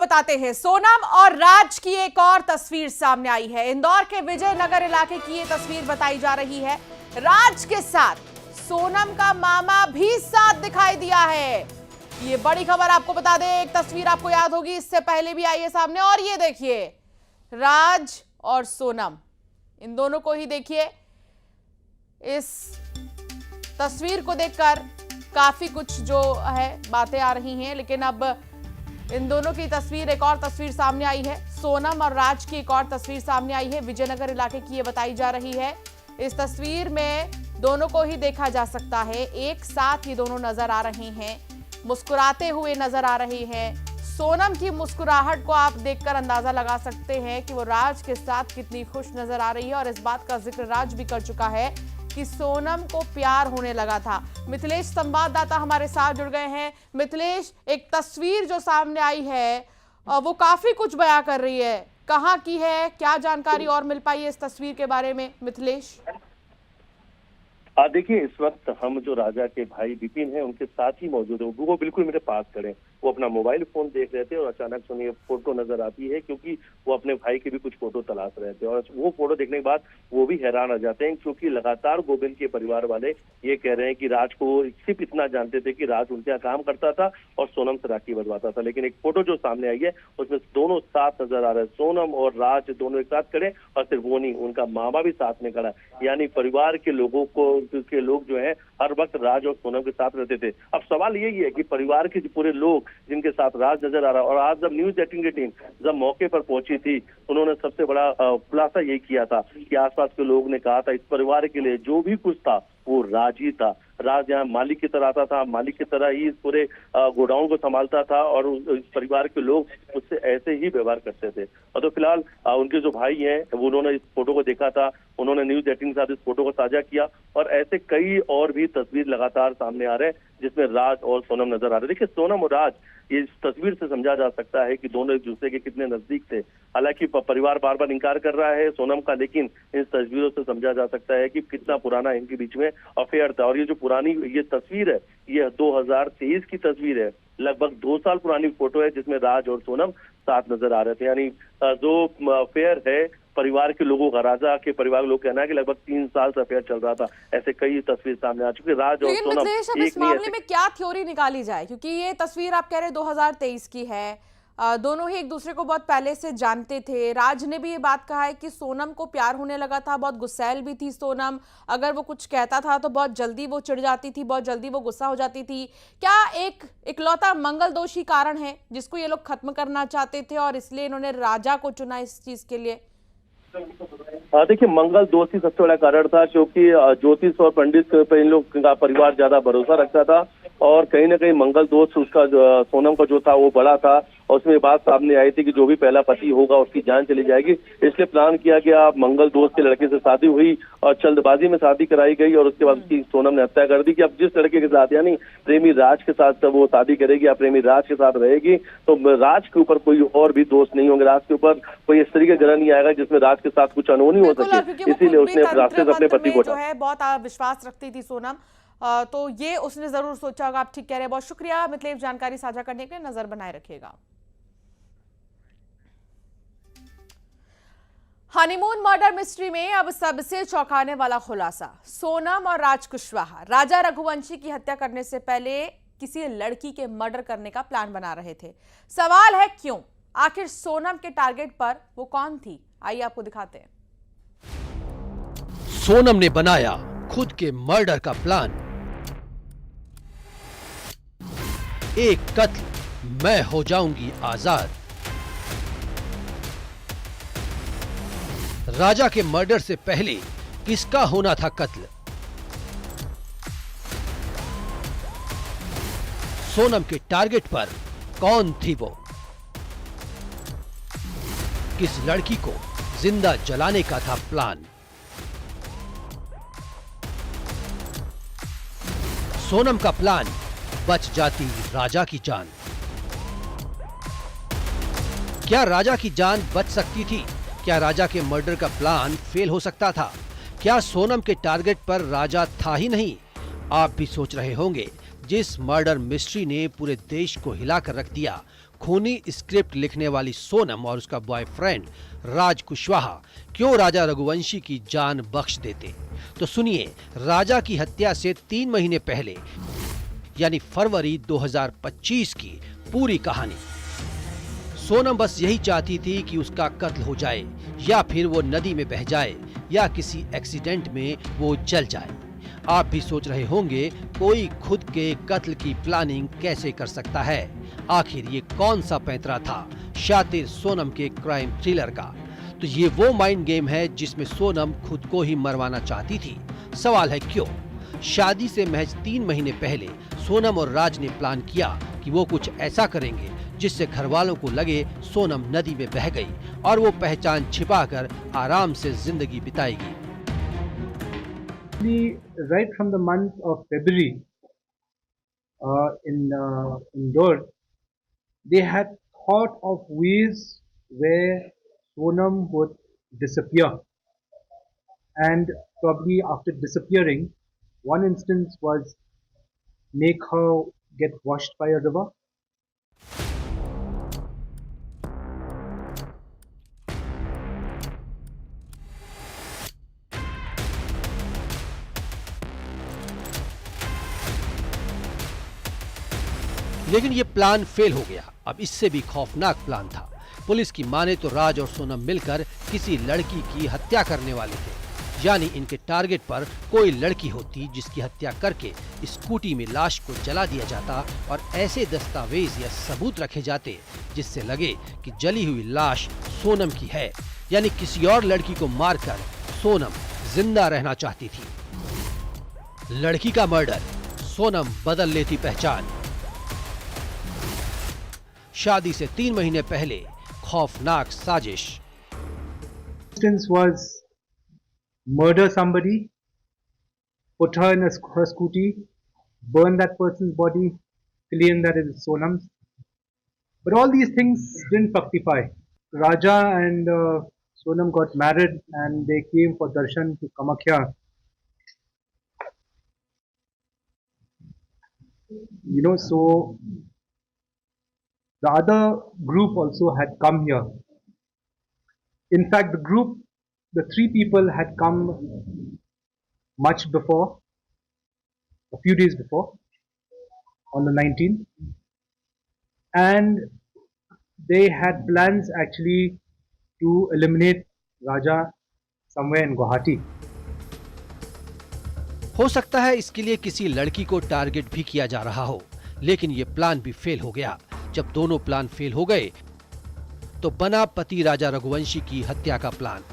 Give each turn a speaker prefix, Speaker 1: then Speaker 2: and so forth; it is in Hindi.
Speaker 1: बताते हैं, सोनम और राज की एक और तस्वीर सामने आई है। इंदौर के विजयनगर इलाके की ये तस्वीर बताई जा रही है। राज के साथ सोनम का मामा भी साथ दिखाई दिया है। ये बड़ी खबर आपको बता दें, एक तस्वीर आपको याद होगी, इससे पहले भी आई है सामने। और ये देखिए, राज और सोनम, इन दोनों को ही देखिए। इस तस्वीर को देखकर काफी कुछ जो है बातें आ रही हैं, लेकिन अब इन दोनों की तस्वीर, एक और तस्वीर सामने आई है। सोनम और राज की एक और तस्वीर सामने आई है, विजयनगर इलाके की ये बताई जा रही है। इस तस्वीर में दोनों को ही देखा जा सकता है, एक साथ ये दोनों नजर आ रहे हैं, मुस्कुराते हुए नजर आ रहे हैं। सोनम की मुस्कुराहट को आप देखकर अंदाजा लगा सकते हैं कि वो राज के साथ कितनी खुश नजर आ रही है। और इस बात का जिक्र राज भी कर चुका है कि सोनम को प्यार होने लगा था। मिथिलेश संवाददाता हमारे साथ जुड़ गए हैं। मिथिलेश, एक तस्वीर जो सामने आई है वो काफी कुछ बयां कर रही है, कहां की है, क्या जानकारी और मिल पाई है इस तस्वीर के बारे में मिथिलेश?
Speaker 2: देखिए, इस वक्त हम जो राजा के भाई विपिन हैं उनके साथ ही मौजूद है। वो बिल्कुल मेरे पास खड़े हैं। वो अपना मोबाइल फोन देख रहे थे और अचानक से उन्हें फोटो नजर आती है, क्योंकि वो अपने भाई की भी कुछ फोटो तलाश रहे थे। और वो फोटो देखने के बाद वो भी हैरान आ जाते हैं, क्योंकि लगातार गोविंद के परिवार वाले ये कह रहे हैं कि राज को सिर्फ इतना जानते थे कि राज उनके यहाँ काम करता था और सोनम से राखी बंधवाता था। लेकिन एक फोटो जो सामने आई है उसमें दोनों साथ नजर आ रहे हैं, सोनम और राज दोनों एक साथ खड़े। और सिर्फ वो नहीं, उनका मामा भी साथ में खड़ा, यानी परिवार के लोगों के लोग जो है हर वक्त राज और सोनम के साथ रहते थे। अब सवाल यही है कि परिवार के पूरे लोग जिनके साथ राज नजर आ रहा है, और आज जब न्यूज 18 की टीम जब मौके पर पहुंची थी, उन्होंने सबसे बड़ा खुलासा यही किया था कि आसपास के लोग ने कहा था इस परिवार के लिए जो भी कुछ था वो राज ही था। राज यहाँ मालिक की तरह आता था, मालिक की तरह ही इस पूरे गोडाउन को संभालता था, और इस परिवार के लोग उससे ऐसे ही व्यवहार करते थे। और तो फिलहाल उनके जो भाई हैं उन्होंने इस फोटो को देखा था, उन्होंने न्यूज 18 के साथ इस फोटो को साझा किया, और ऐसे कई और भी तस्वीर लगातार सामने आ रहे हैं जिसमें राज और सोनम नजर आ रहे हैं। देखिए, सोनम और राज, ये इस तस्वीर से समझा जा सकता है कि दोनों एक दूसरे के कितने नजदीक थे। हालांकि परिवार बार बार इनकार कर रहा है सोनम का, लेकिन इन तस्वीरों से समझा जा सकता है कि कितना पुराना इनके बीच में अफेयर था। और ये जो पुरानी ये तस्वीर है, ये 2023 की तस्वीर है, लगभग 2 साल पुरानी फोटो है, जिसमें राज और सोनम साथ नजर आ रहे थे। यानी जो अफेयर है परिवार के लोगों का, राजा के परिवार लोग कहना है कि लगभग 3 साल से अफेयर चल रहा था। ऐसे कई तस्वीर सामने आ चुकी है। राज और सोनम
Speaker 1: एक इस मामले में क्या थ्योरी निकाली जाए, क्योंकि ये तस्वीर आप कह रहे 2023 की है, दोनों ही एक दूसरे को बहुत पहले से जानते थे। राज ने भी ये बात कहा है कि सोनम को प्यार होने लगा था, बहुत गुस्सैल भी थी सोनम, अगर वो कुछ कहता था तो बहुत जल्दी वो चिढ़ जाती थी, बहुत जल्दी वो गुस्सा हो जाती थी। क्या एक इकलौता मंगल दोष ही कारण है जिसको ये लोग खत्म करना चाहते थे और इसलिए इन्होंने राजा को चुना इस चीज के लिए?
Speaker 2: देखिए, मंगल दोष ही सबसे बड़ा कारण था, क्योंकि ज्योतिष और पंडित पे इन लोग का परिवार ज्यादा भरोसा रखता था, और कहीं ना कहीं मंगल दोष उसका सोनम का जो था वो बड़ा था, और उसमें बात सामने आई थी कि जो भी पहला पति होगा उसकी जान चली जाएगी। इसलिए प्लान किया गया, मंगल दोष के लड़के से शादी हुई और जल्दबाजी में शादी कराई गई, और उसके बाद उसकी सोनम ने हत्या कर दी कि अब जिस लड़के के साथ, यानी प्रेमी राज के साथ वो शादी करेगी या प्रेमी राज के साथ रहेगी, तो राज के ऊपर कोई और भी दोष नहीं होंगे, राज के ऊपर कोई इस तरीके ग्रह नहीं आएगा जिसमें राज के साथ कुछ अनहोनी हो सके। इसीलिए उसने रास्ते से अपने पति को
Speaker 1: जो है बहुत विश्वास रखती थी सोनम, तो ये उसने जरूर सोचा होगा। आप ठीक कह रहे हैं। बहुत शुक्रिया मिथिलेश, जानकारी साझा करने के लिए। नजर बनाए रखिएगा। हनीमून मर्डर मिस्ट्री में अब सबसे चौंकाने वाला खुलासा, सोनम और राज कुशवाहा राजा रघुवंशी की हत्या करने से पहले किसी लड़की के मर्डर करने का प्लान बना रहे थे। सवाल है क्यों? आखिर सोनम के टारगेट पर वो कौन थी? आइए आपको दिखाते हैं।
Speaker 3: सोनम ने बनाया खुद के मर्डर का प्लान। एक कत्ल, मैं हो जाऊंगी आजाद। राजा के मर्डर से पहले किसका होना था कत्ल? सोनम के टारगेट पर कौन थी वो? किस लड़की को जिंदा जलाने का था प्लान? सोनम का प्लान, बच जाती राजा की जान। क्या राजा की जान बच सकती थी? क्या राजा के मर्डर का प्लान फेल हो सकता था? क्या सोनम के टारगेट पर राजा था ही नहीं? आप भी सोच रहे होंगे, जिस मर्डर मिस्ट्री ने पूरे देश को हिलाकर रख दिया खूनी स्क्रिप्ट लिखने वाली सोनम और उसका बॉयफ्रेंड राज कुशवाहा क्यों राजा रघुवंशी की जान बख्श देते? तो सुनिए राजा की हत्या से 3 महीने पहले यानी फरवरी 2025 की पूरी कहानी। सोनम बस यही चाहती थी कि उसका कत्ल हो जाए या फिर वो नदी में बह जाए या किसी एक्सीडेंट में वो जल जाए। आप भी सोच रहे होंगे कोई खुद के कत्ल की प्लानिंग कैसे कर सकता है? आखिर ये कौन सा पैंतरा था शातिर सोनम के क्राइम थ्रिलर का? तो ये वो माइंड गेम है जिसमें सोनम खुद को ही मरवाना चाहती थी। सवाल है क्यों? शादी से महज 3 महीने पहले सोनम और राज ने प्लान किया कि वो कुछ ऐसा करेंगे जिससे घर वालों को लगे सोनम नदी में बह गई और वो पहचान छिपाकर आराम से जिंदगी बिताएगी।
Speaker 4: Right from the month of February, in Indore, they had thought of ways where Sonam would disappear, and probably after disappearing, one instance was make her get washed by a river.
Speaker 3: लेकिन ये प्लान फेल हो गया। अब इससे भी खौफनाक प्लान था। पुलिस की माने तो राज और सोनम मिलकर किसी लड़की की हत्या करने वाले थे, यानी इनके टारगेट पर कोई लड़की होती जिसकी हत्या करके स्कूटी में लाश को जला दिया जाता और ऐसे दस्तावेज या सबूत रखे जाते जिससे लगे कि जली हुई लाश सोनम की है, यानी किसी और लड़की को मारकर सोनम जिंदा रहना चाहती थी। लड़की का मर्डर, सोनम बदल लेती पहचान। शादी से 3 महीने पहले खौफनाक साजिश।
Speaker 4: Instance was murder somebody, put her in her scooty, burn that person's body, claim that it is Sonam's. But all these things didn't fructify. Raja and Sonam got married and they came for darshan to Kamakhya. So the other group also had come here. In fact, the 3 people had come much before, a few days before, on the 19th. And they had plans actually to eliminate Raja somewhere in Guwahati.
Speaker 3: हो सकता है इसके लिए किसी लड़की को टारगेट भी किया जा रहा हो, लेकिन ये प्लान भी फेल हो गया। जब दोनों प्लान फेल हो गए तो बना पति राजा रघुवंशी की हत्या का प्लान।